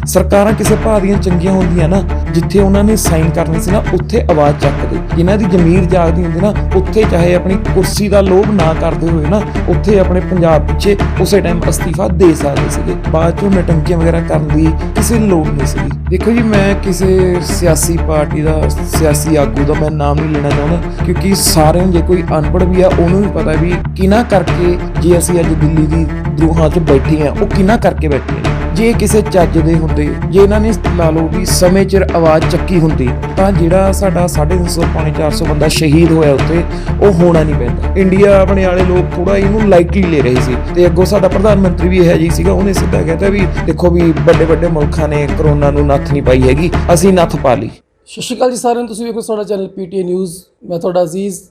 ਸਰਕਾਰਾਂ ਕਿਸੇ ਭਾਅ ਦੀਆਂ ਚੰਗੀਆਂ ਹੁੰਦੀਆਂ ਨਾ, ਜਿੱਥੇ ਉਹਨਾਂ ਨੇ ਸਾਈਨ ਕਰਨੀ ਸੀ ਨਾ ਉੱਥੇ ਆਵਾਜ਼ ਚੱਕਦੇ। ਜਿਨ੍ਹਾਂ ਦੀ ਜ਼ਮੀਰ ਜਾਗਦੀ ਹੁੰਦੀ ਨਾ, ਉੱਥੇ ਚਾਹੇ ਆਪਣੀ ਕੁਰਸੀ ਦਾ ਲੋਭ ਨਾ ਕਰਦੇ ਹੋਏ ਨਾ, ਉੱਥੇ ਆਪਣੇ ਪੰਜਾਬ ਪਿੱਛੇ ਉਸੇ ਟਾਈਮ ਅਸਤੀਫਾ ਦੇ ਸਕਦੇ ਸੀਗੇ। ਬਾਅਦ ਚੋਂ ਨਟੰਕੀਆਂ ਵਗੈਰਾ ਕਰਨ ਦੀ ਕਿਸੇ ਨੂੰ ਲੋੜ ਨਹੀਂ ਸੀਗੀ। ਦੇਖੋ ਜੀ, ਮੈਂ ਕਿਸੇ ਸਿਆਸੀ ਪਾਰਟੀ ਦਾ, ਸਿਆਸੀ ਆਗੂ ਦਾ ਮੈਂ ਨਾਮ ਨਹੀਂ ਲੈਣਾ ਚਾਹੁੰਦਾ, ਕਿਉਂਕਿ ਸਾਰਿਆਂ ਨੂੰ, ਜੇ ਕੋਈ ਅਨਪੜ੍ਹ ਵੀ ਆ ਉਹਨੂੰ ਵੀ ਪਤਾ ਵੀ ਕਿਹਨਾਂ ਕਰਕੇ ਜੇ ਅਸੀਂ ਅੱਜ ਦਿੱਲੀ ਦੀ ਦਰੂਹਾਂ 'ਚ ਬੈਠੇ ਹਾਂ, ਉਹ ਕਿਹਨਾਂ ਕਰਕੇ ਬੈਠੇ ਹਾਂ। ਜੇ ਕਿਸੇ ਚੱਜ ਦੇ ਹੁੰਦੇ, ਜੇ ਇਹਨਾਂ ਨੇ ਲਾ ਲਓ ਵੀ ਸਮੇਂ ਚਿਰ ਆਵਾਜ਼ ਚੱਕੀ ਹੁੰਦੀ, ਤਾਂ ਜਿਹੜਾ ਸਾਡਾ 350 ਪੌਣੇ 400 ਬੰਦਾ ਸ਼ਹੀਦ ਹੋਇਆ ਉੱਥੇ, ਉਹ ਹੋਣਾ ਨਹੀਂ ਪੈਂਦਾ। ਇੰਡੀਆ ਆਪਣੇ ਵਾਲੇ ਲੋਕ ਥੋੜਾ ਇਹਨੂੰ ਲਾਈਟਲੀ ਲੈ ਰਹੇ ਸੀ, ਤੇ ਅੱਗੋਂ ਸਾਡਾ ਪ੍ਰਧਾਨ ਮੰਤਰੀ ਵੀ ਇਹੋ ਜਿਹੀ ਸੀਗਾ, ਉਹਨੇ ਸਿੱਧਾ ਕਹਿਤਾ ਵੀ ਦੇਖੋ ਵੀ ਵੱਡੇ ਵੱਡੇ ਮੁਲਕਾਂ ਨੇ ਕਰੋਨਾ ਨੂੰ ਨੱਥ ਨਹੀਂ ਪਾਈ ਹੈਗੀ, ਅਸੀਂ ਨੱਥ ਪਾ ਲਈ। ਸਤਿ ਸ਼੍ਰੀ ਅਕਾਲ ਜੀ ਸਾਰਿਆਂ ਨੂੰ, ਤੁਸੀਂ ਵੇਖੋ ਸਾਡਾ ਚੈਨਲ PTN ਨਿਊਜ਼। ਮੈਂ ਤੁਹਾਡਾ ਅਜ਼ੀਜ਼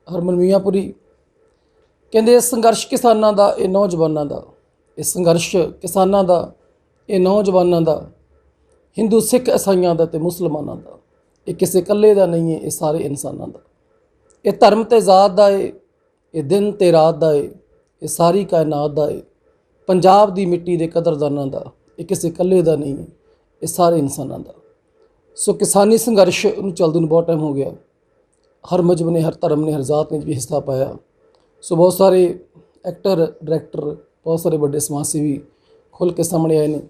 ਹਰਮਨ ਮੀਆਂਪੁਰੀ। ਕਹਿੰਦੇ ਸੰਘਰਸ਼ ਕਿਸਾਨਾਂ ਦਾ, ਇਹ ਨੌਜਵਾਨਾਂ ਦਾ, ਇਹ ਸੰਘਰਸ਼ ਕਿਸਾਨਾਂ ਦਾ, ਇਹ ਨੌਜਵਾਨਾਂ ਦਾ, ਹਿੰਦੂ ਸਿੱਖ ਈਸਾਈਆਂ ਦਾ ਤੇ ਮੁਸਲਮਾਨਾਂ ਦਾ, ਇਹ ਕਿਸੇ ਇਕੱਲੇ ਦਾ ਨਹੀਂ ਹੈ, ਇਹ ਸਾਰੇ ਇਨਸਾਨਾਂ ਦਾ। ਇਹ ਧਰਮ ਤੇ ਜ਼ਾਤ ਦਾ ਏ, ਇਹ ਦਿਨ ਤੇ ਰਾਤ ਦਾ ਏ, ਇਹ ਸਾਰੀ ਕਾਇਨਾਤ ਦਾ ਏ। ਪੰਜਾਬ ਦੀ ਮਿੱਟੀ ਦੇ ਕਦਰਦਾਨਾਂ ਦਾ, ਇਹ ਕਿਸੇ ਇਕੱਲੇ ਦਾ ਨਹੀਂ ਹੈ, ਇਹ ਸਾਰੇ ਇਨਸਾਨਾਂ ਦਾ। ਸੋ ਕਿਸਾਨੀ ਸੰਘਰਸ਼ ਨੂੰ ਚੱਲਦੇ ਨੂੰ ਬਹੁਤ ਟਾਈਮ ਹੋ ਗਿਆ। ਹਰ ਮਜ਼ਹਬ ਨੇ, ਹਰ ਧਰਮ ਨੇ, ਹਰ ਜ਼ਾਤ ਨੇ ਵੀ ਹਿੱਸਾ ਪਾਇਆ। ਸੋ ਬਹੁਤ ਸਾਰੇ ਐਕਟਰ, ਡਾਇਰੈਕਟਰ, ਬਹੁਤ ਸਾਰੇ ਵੱਡੇ ਸਮਾਜ ਸੇਵੀ ਖੁੱਲ੍ਹ ਕੇ ਸਾਹਮਣੇ ਆਏ ਨੇ।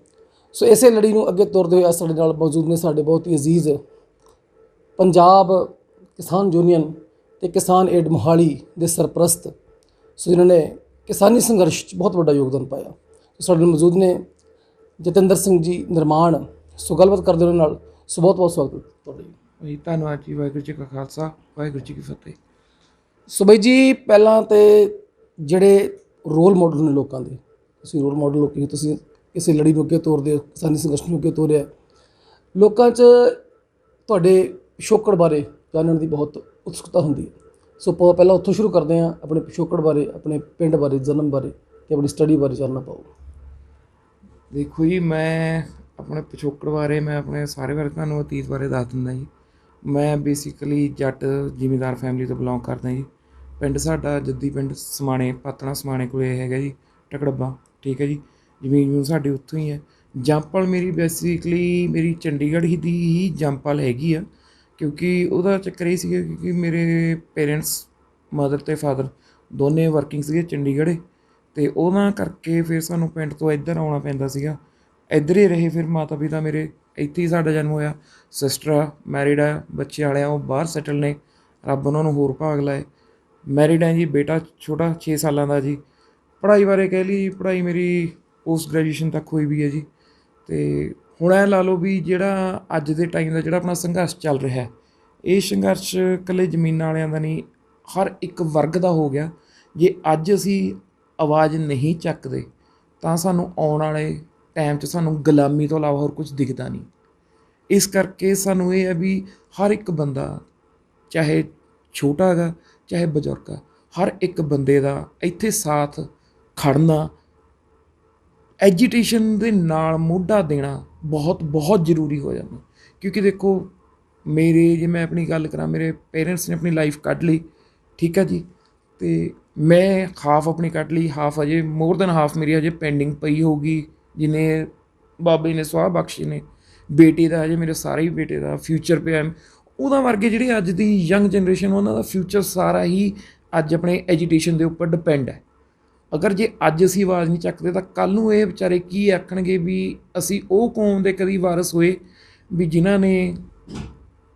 ਸੋ ਇਸੇ ਲੜੀ ਨੂੰ ਅੱਗੇ ਤੁਰਦੇ ਹੋਏ ਸਾਡੇ ਨਾਲ ਮੌਜੂਦ ਨੇ ਸਾਡੇ ਬਹੁਤ ਹੀ ਅਜ਼ੀਜ਼ ਪੰਜਾਬ ਕਿਸਾਨ ਯੂਨੀਅਨ ਤੇ ਕਿਸਾਨ ਏਡ ਮੋਹਾਲੀ ਦੇ ਸਰਪ੍ਰਸਤ, ਸੋ ਜਿਨ੍ਹਾਂ ਨੇ ਕਿਸਾਨੀ ਸੰਘਰਸ਼ 'ਚ ਬਹੁਤ ਵੱਡਾ ਯੋਗਦਾਨ ਪਾਇਆ। ਸੋ ਸਾਡੇ ਨਾਲ ਮੌਜੂਦ ਨੇ ਜਤਿੰਦਰ ਸਿੰਘ ਜੀ ਨਿਰਮਾਣ। ਸੋ ਗੱਲਬਾਤ ਕਰਦੇ ਉਹਨਾਂ ਨਾਲ। ਸੋ ਬਹੁਤ ਬਹੁਤ ਸਵਾਗਤ ਤੁਹਾਡਾ ਜੀ। ਧੰਨਵਾਦ ਜੀ। ਵਾਹਿਗੁਰੂ ਜੀ ਕਾ ਖਾਲਸਾ, ਵਾਹਿਗੁਰੂ ਜੀ ਕੀ ਫਤਿਹ। ਸੋ ਬਾਈ ਜੀ, ਪਹਿਲਾਂ ਤਾਂ ਜਿਹੜੇ ਰੋਲ ਮਾਡਲ ਨੇ ਲੋਕਾਂ ਦੇ, ਤੁਸੀਂ ਰੋਲ ਮਾਡਲ ਹੋ ਕਿ ਤੁਸੀਂ ਕਿਸੇ ਲੜੀ ਨੂੰ ਅੱਗੇ ਤੋਰਦੇ ਹੋ, ਕਿਸਾਨੀ ਸੰਘਰਸ਼ ਨੂੰ ਅੱਗੇ ਤੋਰਿਆ। ਲੋਕਾਂ 'ਚ ਤੁਹਾਡੇ ਪਿਛੋਕੜ ਬਾਰੇ ਜਾਣਨ ਦੀ ਬਹੁਤ ਉਤਸੁਕਤਾ ਹੁੰਦੀ ਹੈ। ਸੋ ਪਹਿਲਾਂ ਉੱਥੋਂ ਸ਼ੁਰੂ ਕਰਦੇ ਹਾਂ, ਆਪਣੇ ਪਿਛੋਕੜ ਬਾਰੇ, ਆਪਣੇ ਪਿੰਡ ਬਾਰੇ, ਜਨਮ ਬਾਰੇ ਅਤੇ ਆਪਣੀ ਸਟੱਡੀ ਬਾਰੇ ਜਾਣਨਾ ਪਾਓ। ਦੇਖੋ ਜੀ, ਮੈਂ ਆਪਣੇ ਪਿਛੋਕੜ ਬਾਰੇ, ਮੈਂ ਆਪਣੇ ਸਾਰੇ ਬਾਰੇ ਤੁਹਾਨੂੰ ਅਤੀਤ ਬਾਰੇ ਦੱਸ ਦਿੰਦਾ ਜੀ। ਮੈਂ ਬੇਸਿਕਲੀ ਜੱਟ ਜ਼ਿਮੀਂਦਾਰ ਫੈਮਿਲੀ ਤੋਂ ਬਿਲੋਂਗ ਕਰਦਾ ਜੀ। ਪਿੰਡ ਸਾਡਾ ਜੱਦੀ ਪਿੰਡ ਸਮਾਣੇ, ਪਾਤਣਾ ਸਮਾਣੇ ਕੋਲ ਹੈਗਾ ਜੀ, ਟਕੜੱਬਾ। ਠੀਕ ਹੈ ਜੀ, ਜ਼ਮੀਨ ਸਾਡੀ ਉੱਥੋਂ ਹੀ ਹੈ। ਜੰਪਲ ਮੇਰੀ ਬੇਸਿਕਲੀ ਮੇਰੀ ਚੰਡੀਗੜ੍ਹ ਦੀ ਹੀ ਜੰਪਲ ਹੈਗੀ ਆ, ਕਿਉਂਕਿ ਉਹਦਾ ਚੱਕਰ ਇਹ ਸੀਗਾ ਕਿਉਂਕਿ ਮੇਰੇ ਪੇਰੈਂਟਸ, ਮਦਰ ਅਤੇ ਫਾਦਰ ਦੋਨੇ ਵਰਕਿੰਗ ਸੀਗੇ ਚੰਡੀਗੜ੍ਹ, ਅਤੇ ਉਹਨਾਂ ਕਰਕੇ ਫਿਰ ਸਾਨੂੰ ਪਿੰਡ ਤੋਂ ਇੱਧਰ ਆਉਣਾ ਪੈਂਦਾ ਸੀਗਾ। ਇੱਧਰ ਹੀ ਰਹੇ ਫਿਰ ਮਾਤਾ ਪਿਤਾ ਮੇਰੇ, ਇੱਥੇ ਹੀ ਸਾਡਾ ਜਨਮ ਹੋਇਆ। ਸਿਸਟਰ ਆ, ਮੈਰਿਡ ਆ, ਬੱਚੇ ਵਾਲੇ ਆ, ਉਹ ਬਾਹਰ ਸੈਟਲ ਨੇ, ਰੱਬ ਉਹਨਾਂ ਨੂੰ ਹੋਰ ਭਾਗ ਲਾਏ। ਮੈਰਿਡ ਹੈ ਜੀ, ਬੇਟਾ ਛੋਟਾ 6 ਸਾਲਾਂ ਦਾ ਜੀ। ਪੜ੍ਹਾਈ ਬਾਰੇ ਕਹਿ ਲਈ, ਪੜ੍ਹਾਈ ਮੇਰੀ ਪੋਸਟ ਗ੍ਰੈਜੂਏਸ਼ਨ ਤੱਕ ਹੋਈ ਵੀ ਹੈ ਜੀ। ਅਤੇ ਹੁਣ ਇਹ ਲਾ ਲਓ ਵੀ ਜਿਹੜਾ ਅੱਜ ਦੇ ਟਾਈਮ ਦਾ ਜਿਹੜਾ ਆਪਣਾ ਸੰਘਰਸ਼ ਚੱਲ ਰਿਹਾ, ਇਹ ਸੰਘਰਸ਼ ਇਕੱਲੇ ਜ਼ਮੀਨਾਂ ਵਾਲਿਆਂ ਦਾ ਨਹੀਂ, ਹਰ ਇੱਕ ਵਰਗ ਦਾ ਹੋ ਗਿਆ। ਜੇ ਅੱਜ ਅਸੀਂ ਆਵਾਜ਼ ਨਹੀਂ ਚੱਕਦੇ ਤਾਂ ਸਾਨੂੰ ਆਉਣ ਵਾਲੇ ਟਾਈਮ 'ਚ ਸਾਨੂੰ ਗੁਲਾਮੀ ਤੋਂ ਇਲਾਵਾ ਹੋਰ ਕੁਝ ਦਿਖਦਾ ਨਹੀਂ। ਇਸ ਕਰਕੇ ਸਾਨੂੰ ਇਹ ਹੈ ਵੀ ਹਰ ਇੱਕ ਬੰਦਾ, ਚਾਹੇ ਛੋਟਾ ਹੈਗਾ ਚਾਹੇ ਬਜ਼ੁਰਗ ਆ, ਹਰ ਇੱਕ ਬੰਦੇ ਦਾ ਇੱਥੇ ਸਾਥ ਖੜਨਾ, ਐਜੀਟੇਸ਼ਨ ਦੇ ਨਾਲ ਮੋਢਾ ਦੇਣਾ ਬਹੁਤ ਬਹੁਤ ਜ਼ਰੂਰੀ ਹੋ ਜਾਂਦਾ। ਕਿਉਂਕਿ ਦੇਖੋ, ਮੇਰੇ ਜੇ ਮੈਂ ਆਪਣੀ ਗੱਲ ਕਰਾਂ, ਮੇਰੇ ਪੇਰੈਂਟਸ ਨੇ ਆਪਣੀ ਲਾਈਫ ਕੱਢ ਲਈ, ਠੀਕ ਹੈ ਜੀ, ਅਤੇ ਮੈਂ ਹਾਫ ਆਪਣੀ ਕੱਢ ਲਈ, ਹਾਫ ਅਜੇ ਮੋਰ ਦੈਨ ਹਾਫ ਮੇਰੀ ਹਜੇ ਪੈਂਡਿੰਗ ਪਈ ਹੋਊਗੀ, ਜਿਹਨੇ ਬਾਬੇ ਨੇ ਸੁਆਹ ਬਖਸ਼ੇ ਨੇ। ਬੇਟੇ ਦਾ ਹਜੇ, ਮੇਰੇ ਸਾਰੇ ਹੀ ਬੇਟੇ ਦਾ ਫਿਊਚਰ ਪਿਆ। ਉਹਦਾ ਵਰਗੇ ਜਿਹੜੇ ਅੱਜ ਦੀ ਯੰਗ ਜਨਰੇਸ਼ਨ, ਉਹਨਾਂ ਦਾ ਫਿਊਚਰ ਸਾਰਾ ਹੀ ਅੱਜ ਆਪਣੇ ਐਜੀਟੇਸ਼ਨ ਦੇ ਉੱਪਰ ਡਿਪੈਂਡ ਹੈ। ਅਗਰ ਜੇ ਅੱਜ ਅਸੀਂ ਆਵਾਜ਼ ਨਹੀਂ ਚੱਕਦੇ ਤਾਂ ਕੱਲ੍ਹ ਨੂੰ ਇਹ ਵਿਚਾਰੇ ਕੀ ਆਖਣਗੇ ਵੀ ਅਸੀਂ ਉਹ ਕੌਮ ਦੇ ਕਦੀ ਵਾਰਸ ਹੋਏ ਵੀ ਜਿਨ੍ਹਾਂ ਨੇ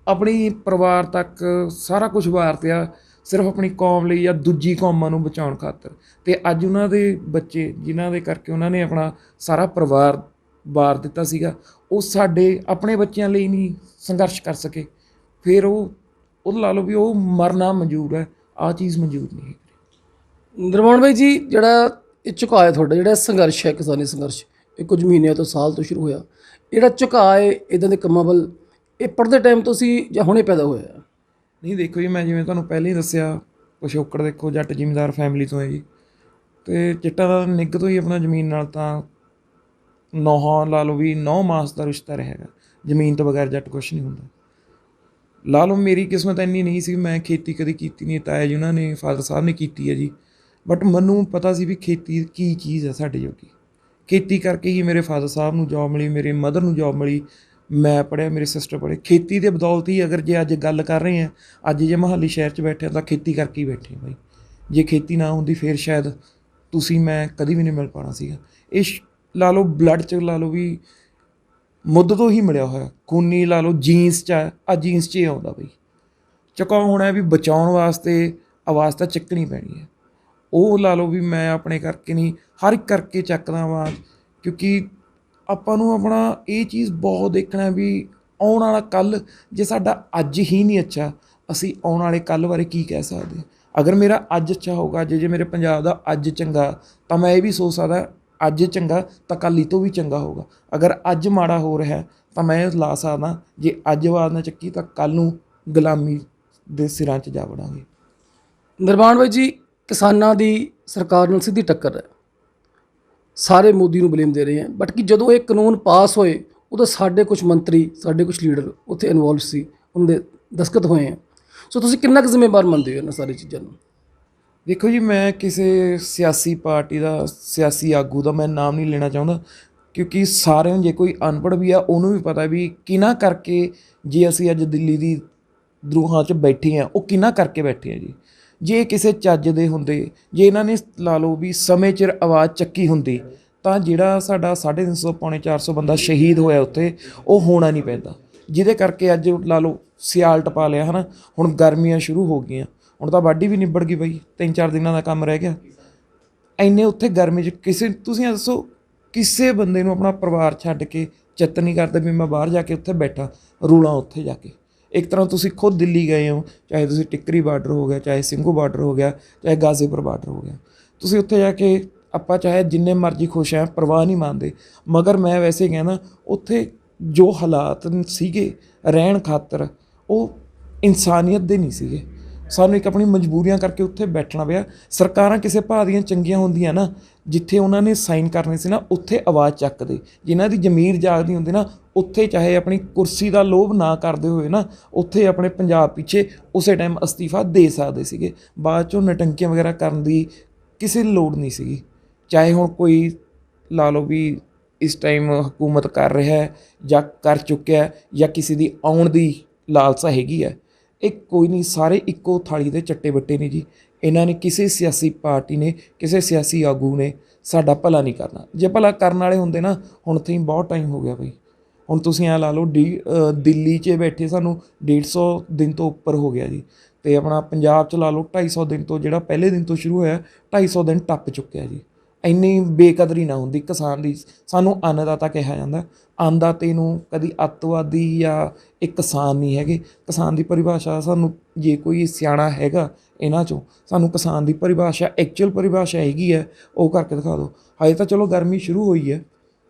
ਆਪਣੀ ਪਰਿਵਾਰ ਤੱਕ ਸਾਰਾ ਕੁਝ ਵਾਰਤਿਆ ਸਿਰਫ ਆਪਣੀ ਕੌਮ ਲਈ ਜਾਂ ਦੂਜੀ ਕੌਮਾਂ ਨੂੰ ਬਚਾਉਣ ਖਾਤਰ। ਅਤੇ ਅੱਜ ਉਹਨਾਂ ਦੇ ਬੱਚੇ, ਜਿਨ੍ਹਾਂ ਦੇ ਕਰਕੇ ਉਹਨਾਂ ਨੇ ਆਪਣਾ ਸਾਰਾ ਪਰਿਵਾਰ ਵਾਰ ਦਿੱਤਾ ਸੀਗਾ, ਉਹ ਸਾਡੇ ਆਪਣੇ ਬੱਚਿਆਂ ਲਈ ਨਹੀਂ ਸੰਘਰਸ਼ ਕਰ ਸਕੇ। ਫਿਰ ਉਹ ਲਾ ਲਓ ਵੀ ਉਹ ਮਰਨਾ ਮਨਜ਼ੂਰ ਹੈ, ਆਹ ਚੀਜ਼ ਮਨਜ਼ੂਰ ਨਹੀਂ ਹੈ। ਨਿਰਮਾਣ ਬਾਈ ਜੀ, ਜਿਹੜਾ ਇਹ ਝੁਕਾਅ ਹੈ ਤੁਹਾਡਾ, ਜਿਹੜਾ ਸੰਘਰਸ਼ ਹੈ ਕਿਸਾਨੀ ਸੰਘਰਸ਼, ਇਹ ਕੁਝ ਮਹੀਨਿਆਂ ਤੋਂ, ਸਾਲ ਤੋਂ ਸ਼ੁਰੂ ਹੋਇਆ। ਜਿਹੜਾ ਝੁਕਾਅ ਹੈ ਇੱਦਾਂ ਦੇ ਕੰਮਾਂ ਵੱਲ, ਇਹ ਪੜ੍ਹਦੇ ਟਾਈਮ ਤੋਂ ਸੀ ਜਾਂ ਹੁਣੇ ਪੈਦਾ ਹੋਇਆ? ਨਹੀਂ, ਦੇਖੋ ਜੀ, ਮੈਂ ਜਿਵੇਂ ਤੁਹਾਨੂੰ ਪਹਿਲਾਂ ਹੀ ਦੱਸਿਆ, ਪਿਛੋਕੜ ਦੇਖੋ ਜੱਟ ਜ਼ਿਮੀਂਦਾਰ ਫੈਮਿਲੀ ਤੋਂ ਹੈ ਜੀ। ਅਤੇ ਚਿੱਟਾ ਦਾ ਨਿੱਘ ਤੋਂ ਹੀ ਆਪਣਾ ਜ਼ਮੀਨ ਨਾਲ ਤਾਂ ਨੌਹਾਂ ਲਾ ਲਓ ਵੀ 9 ਮਾਸ ਦਾ ਰਿਸ਼ਤਾ ਰਿਹਾ ਹੈਗਾ। ਜ਼ਮੀਨ ਤੋਂ ਬਗੈਰ ਜੱਟ ਕੁਛ ਨਹੀਂ ਹੁੰਦਾ। ਲਾ ਲਓ ਮੇਰੀ ਕਿਸਮਤ ਇੰਨੀ ਨਹੀਂ ਸੀ, ਮੈਂ ਖੇਤੀ ਕਦੇ ਕੀਤੀ ਨਹੀਂ। ਤਾਇਆ ਜੀ ਉਹਨਾਂ ਨੇ, ਫਾਦਰ ਸਾਹਿਬ ਨੇ ਕੀਤੀ ਹੈ ਜੀ। ਬਟ ਮੈਨੂੰ ਪਤਾ ਸੀ ਵੀ ਖੇਤੀ ਕੀ ਚੀਜ਼ ਹੈ ਸਾਡੇ ਜੋਗੀ। ਖੇਤੀ ਕਰਕੇ ਹੀ ਮੇਰੇ ਫਾਦਰ ਸਾਹਿਬ ਨੂੰ ਜੋਬ ਮਿਲੀ, ਮੇਰੀ ਮਦਰ ਨੂੰ ਜੋਬ ਮਿਲੀ, ਮੈਂ ਪੜ੍ਹਿਆ, ਮੇਰੇ ਸਿਸਟਰ ਪੜ੍ਹੇ। ਖੇਤੀ ਦੇ ਬਦੌਲਤ ਹੀ ਅਗਰ ਜੇ ਅੱਜ ਗੱਲ ਕਰ ਰਹੇ ਹਾਂ, ਅੱਜ ਜੇ ਮੋਹਾਲੀ ਸ਼ਹਿਰ 'ਚ ਬੈਠੇ ਹਾਂ ਤਾਂ ਖੇਤੀ ਕਰਕੇ ਹੀ ਬੈਠੇ ਹਾਂ ਬਾਈ। ਜੇ ਖੇਤੀ ਨਾ ਹੁੰਦੀ ਫਿਰ ਸ਼ਾਇਦ ਤੁਸੀਂ ਮੈਂ ਕਦੀ ਵੀ ਨਹੀਂ ਮਿਲ ਪਾਉਣਾ ਸੀਗਾ। ਇਹ ਲਾ ਲਓ ਬਲੱਡ 'ਚ ਲਾ ਲਓ ਵੀ ਮੁੱਢ ਤੋਂ ਹੀ ਮਿਲਿਆ ਹੋਇਆ, ਖੂਨੀ ਲਾ ਲਓ, ਜੀਨਸ 'ਚ ਆ, ਜੀਨਸ 'ਚ ਹੀ ਆਉਂਦਾ ਬਈ। ਚੱਕਾ ਹੋਣਾ ਵੀ ਬਚਾਉਣ ਵਾਸਤੇ ਆਵਾਜ਼ ਤਾਂ ਚੱਕਣੀ ਪੈਣੀ ਹੈ। ਉਹ ਲਾ ਲਓ ਵੀ ਮੈਂ ਆਪਣੇ ਕਰਕੇ ਨਹੀਂ, ਹਰ ਇੱਕ ਕਰਕੇ ਚੱਕਦਾ ਆਵਾਜ਼, ਕਿਉਂਕਿ ਆਪਾਂ ਨੂੰ ਆਪਣਾ ਇਹ ਚੀਜ਼ ਬਹੁਤ ਦੇਖਣਾ ਵੀ ਆਉਣ ਵਾਲਾ ਕੱਲ੍ਹ ਜੇ ਸਾਡਾ ਅੱਜ ਹੀ ਨਹੀਂ ਅੱਛਾ, ਅਸੀਂ ਆਉਣ ਵਾਲੇ ਕੱਲ੍ਹ ਬਾਰੇ ਕੀ ਕਹਿ ਸਕਦੇ। ਅਗਰ ਮੇਰਾ ਅੱਜ ਅੱਛਾ ਹੋਊਗਾ, ਜੇ ਮੇਰੇ ਪੰਜਾਬ ਦਾ ਅੱਜ ਚੰਗਾ, ਤਾਂ ਮੈਂ ਇਹ ਵੀ ਸੋਚ ਸਕਦਾ ਅੱਜ ਚੰਗਾ ਤਾਂ ਕੱਲ੍ਹ ਤੋਂ ਵੀ ਚੰਗਾ ਹੋਊਗਾ। ਅਗਰ ਅੱਜ ਮਾੜਾ ਹੋ ਰਿਹਾ ਤਾਂ ਮੈਂ ਇਹ ਲਾ ਸਕਦਾ ਜੇ ਅੱਜ ਆਵਾਜ਼ ਨਾ ਚੱਕੀ ਤਾਂ ਕੱਲ੍ਹ ਨੂੰ ਗੁਲਾਮੀ ਦੇ ਸਿਰਾਂ 'ਚ ਜਾ ਵੜਾਂਗੇ। ਨਿਰਮਾਣ ਬਾਈ ਜੀ, ਕਿਸਾਨਾਂ ਦੀ ਸਰਕਾਰ ਨਾਲ ਸਿੱਧੀ ਟੱਕਰ ਹੈ, ਸਾਰੇ ਮੋਦੀ ਨੂੰ ਬਲੇਮ ਦੇ ਰਹੇ ਹੈ, ਬਟ ਕਿ ਜਦੋਂ ਇਹ ਕਾਨੂੰਨ ਪਾਸ ਹੋਏ ਉਦੋਂ ਸਾਡੇ ਕੁਝ ਮੰਤਰੀ, ਸਾਡੇ ਕੁਝ ਲੀਡਰ ਉੱਥੇ ਇਨਵੋਲਵ ਸੀ, ਉਹਨਾਂ ਦੇ ਦਸਤਖਤ ਹੋਏ ਹੈ। ਸੋ ਤੁਸੀਂ ਕਿੰਨਾ ਕੁ ਜ਼ਿੰਮੇਵਾਰ ਮੰਨਦੇ ਹੋ ਇਹਨਾਂ ਸਾਰੀ ਚੀਜ਼ਾਂ ਨੂੰ? ਦੇਖੋ ਜੀ, ਮੈਂ ਕਿਸੇ ਸਿਆਸੀ ਪਾਰਟੀ ਦਾ, ਸਿਆਸੀ ਆਗੂ ਦਾ ਮੈਂ ਨਾਮ ਨਹੀਂ ਲੈਣਾ ਚਾਹੁੰਦਾ, ਕਿਉਂਕਿ ਸਾਰਿਆਂ ਨੂੰ, ਜੇ ਕੋਈ ਅਨਪੜ੍ਹ ਵੀ ਆ ਉਹਨੂੰ ਵੀ ਪਤਾ ਵੀ ਕਿਹਨਾਂ ਕਰਕੇ ਜੇ ਅਸੀਂ ਅੱਜ ਦਿੱਲੀ ਦੀ ਦਰੂਹਾਂ 'ਚ ਬੈਠੇ ਹਾਂ, ਉਹ ਕਿਹਨਾਂ ਕਰਕੇ ਬੈਠੇ ਆ ਜੀ। ਜੇ ਕਿਸੇ ਚੱਜ ਦੇ ਹੁੰਦੇ, ਜੇ ਇਹਨਾਂ ਨੇ ਲਾ ਲਓ ਵੀ ਸਮੇਂ ਸਿਰ ਆਵਾਜ਼ ਚੱਕੀ ਹੁੰਦੀ, ਤਾਂ ਜਿਹੜਾ ਸਾਡਾ 350 ਪੌਣੇ 400 ਬੰਦਾ ਸ਼ਹੀਦ ਹੋਇਆ ਉੱਥੇ, ਉਹ ਹੋਣਾ ਨਹੀਂ ਪੈਂਦਾ। ਜਿਹਦੇ ਕਰਕੇ ਅੱਜ ਲਾ ਲਓ ਸਿਆਲ ਟਪਾ ਲਿਆ ਹੈ ਨਾ, ਹੁਣ ਗਰਮੀਆਂ ਸ਼ੁਰੂ ਹੋ ਗਈਆਂ, ਹੁਣ ਤਾਂ ਵਾਢੀ ਵੀ ਨਿਬੜ ਗਈ ਬਈ, 3-4 ਦਿਨਾਂ ਦਾ ਕੰਮ ਰਹਿ ਗਿਆ। ਇੰਨੇ ਉੱਥੇ ਗਰਮੀ 'ਚ ਕਿਸੇ, ਤੁਸੀਂ ਦੱਸੋ ਕਿਸੇ ਬੰਦੇ ਨੂੰ ਆਪਣਾ ਪਰਿਵਾਰ ਛੱਡ ਕੇ ਚਿੱਤ ਨਹੀਂ ਕਰਦਾ ਵੀ ਮੈਂ ਬਾਹਰ ਜਾ ਕੇ ਉੱਥੇ ਬੈਠਾ ਰੂਲਾਂ ਉੱਥੇ ਜਾ ਕੇ। ਇੱਕ ਤਰ੍ਹਾਂ ਤੁਸੀਂ ਖੁਦ ਦਿੱਲੀ ਗਏ ਹੋ, ਚਾਹੇ ਤੁਸੀਂ ਟਿੱਕਰੀ ਬਾਰਡਰ ਹੋ ਗਿਆ, ਚਾਹੇ ਸਿੰਘੂ ਬਾਰਡਰ ਹੋ ਗਿਆ, ਚਾਹੇ ਗਾਜ਼ੀਪੁਰ ਬਾਰਡਰ ਹੋ ਗਿਆ, ਤੁਸੀਂ ਉੱਥੇ ਜਾ ਕੇ ਆਪਾਂ ਚਾਹੇ ਜਿੰਨੇ ਮਰਜ਼ੀ ਖੁਸ਼ ਹਾਂ, ਪਰਵਾਹ ਨਹੀਂ ਮੰਨਦੇ। ਮਗਰ ਮੈਂ ਵੈਸੇ ਕਹਿੰਦਾ ਉੱਥੇ ਜੋ ਹਾਲਾਤ ਸੀਗੇ ਰਹਿਣ ਖਾਤਰ, ਉਹ ਇਨਸਾਨੀਅਤ ਦੇ ਨਹੀਂ ਸੀਗੇ। ਸਾਨੂੰ ਇੱਕ ਆਪਣੀ ਮਜਬੂਰੀਆਂ ਕਰਕੇ ਉੱਥੇ ਬੈਠਣਾ ਪਿਆ। ਸਰਕਾਰਾਂ ਕਿਸੇ ਭਾਅ ਦੀਆਂ ਚੰਗੀਆਂ ਹੁੰਦੀਆਂ ਨਾ, ਜਿੱਥੇ ਉਹਨਾਂ ਨੇ ਸਾਈਨ ਕਰਨੇ ਸੀ ਨਾ, ਉੱਥੇ ਆਵਾਜ਼ ਚੱਕਦੇ। ਜਿਨ੍ਹਾਂ ਦੀ ਜ਼ਮੀਰ ਜਾਗਦੀ ਹੁੰਦੀ ਨਾ, ਉੱਥੇ ਚਾਹੇ ਆਪਣੀ ਕੁਰਸੀ ਦਾ ਲੋਭ ਨਾ ਕਰਦੇ ਹੋਏ ਨਾ, ਉੱਥੇ ਆਪਣੇ ਪੰਜਾਬ ਪਿੱਛੇ ਉਸੇ ਟਾਈਮ ਅਸਤੀਫਾ ਦੇ ਸਕਦੇ ਸੀਗੇ। ਬਾਅਦ 'ਚੋਂ ਨਟੰਕੀਆਂ ਵਗੈਰਾ ਕਰਨ ਦੀ ਕਿਸੇ ਲੋੜ ਨਹੀਂ ਸੀਗੀ। ਚਾਹੇ ਹੁਣ ਕੋਈ ਲਾ ਲਓ ਵੀ ਇਸ ਟਾਈਮ ਹਕੂਮਤ ਕਰ ਰਿਹਾ ਜਾਂ ਕਰ ਚੁੱਕਿਆ, ਜਾਂ ਕਿਸੇ ਦੀ ਆਉਣ ਦੀ ਲਾਲਸਾ ਹੈਗੀ ਹੈ, ਇਹ ਕੋਈ ਨਹੀਂ, ਸਾਰੇ ਇੱਕੋ ਥਾਲੀ ਦੇ ਚੱਟੇ ਬੱਟੇ ਨੇ ਜੀ। ਇਹਨਾਂ ਨੇ ਕਿਸੇ ਸਿਆਸੀ ਪਾਰਟੀ ਨੇ, ਕਿਸੇ ਸਿਆਸੀ ਆਗੂ ਨੇ ਸਾਡਾ ਭਲਾ ਨਹੀਂ ਕਰਨਾ। ਜੇ ਭਲਾ ਕਰਨ ਵਾਲੇ ਹੁੰਦੇ ਨਾ, ਹੁਣ ਤਾਂ ਬਹੁਤ ਟਾਈਮ ਹੋ ਗਿਆ ਬਈ। ਹੁਣ ਤੁਸੀਂ ਐਂ ਲਾ ਲਓ ਦਿੱਲੀ 'ਚ ਬੈਠੇ ਸਾਨੂੰ 150 ਦਿਨ ਤੋਂ ਉੱਪਰ ਹੋ ਗਿਆ ਜੀ, ਅਤੇ ਆਪਣਾ ਪੰਜਾਬ 'ਚ ਲਾ ਲਓ 250 ਦਿਨ ਤੋਂ, ਜਿਹੜਾ ਪਹਿਲੇ ਦਿਨ ਤੋਂ ਸ਼ੁਰੂ ਹੋਇਆ 250 ਦਿਨ ਟੱਪ ਚੁੱਕਿਆ ਜੀ। ਇੰਨੀ ਬੇਕਦਰੀ ਨਾ ਹੁੰਦੀ ਕਿਸਾਨ ਦੀ। ਸਾਨੂੰ ਅੰਨਦਾਤਾ ਕਿਹਾ ਜਾਂਦਾ, ਅੰਨਦਾਤੇ ਨੂੰ ਕਦੀ ਅੱਤਵਾਦੀ ਜਾਂ ਇੱਕ ਕਿਸਾਨ ਨਹੀਂ ਹੈਗੇ। ਕਿਸਾਨ ਦੀ ਪਰਿਭਾਸ਼ਾ ਸਾਨੂੰ, ਜੇ ਕੋਈ ਸਿਆਣਾ ਹੈਗਾ ਇਹਨਾਂ 'ਚੋਂ, ਸਾਨੂੰ ਕਿਸਾਨ ਦੀ ਪਰਿਭਾਸ਼ਾ, ਐਕਚੁਅਲ ਪਰਿਭਾਸ਼ਾ ਹੈਗੀ ਹੈ, ਉਹ ਕਰਕੇ ਦਿਖਾ ਦਿਓ। ਹਜੇ ਤਾਂ ਚਲੋ ਗਰਮੀ ਸ਼ੁਰੂ ਹੋਈ ਹੈ,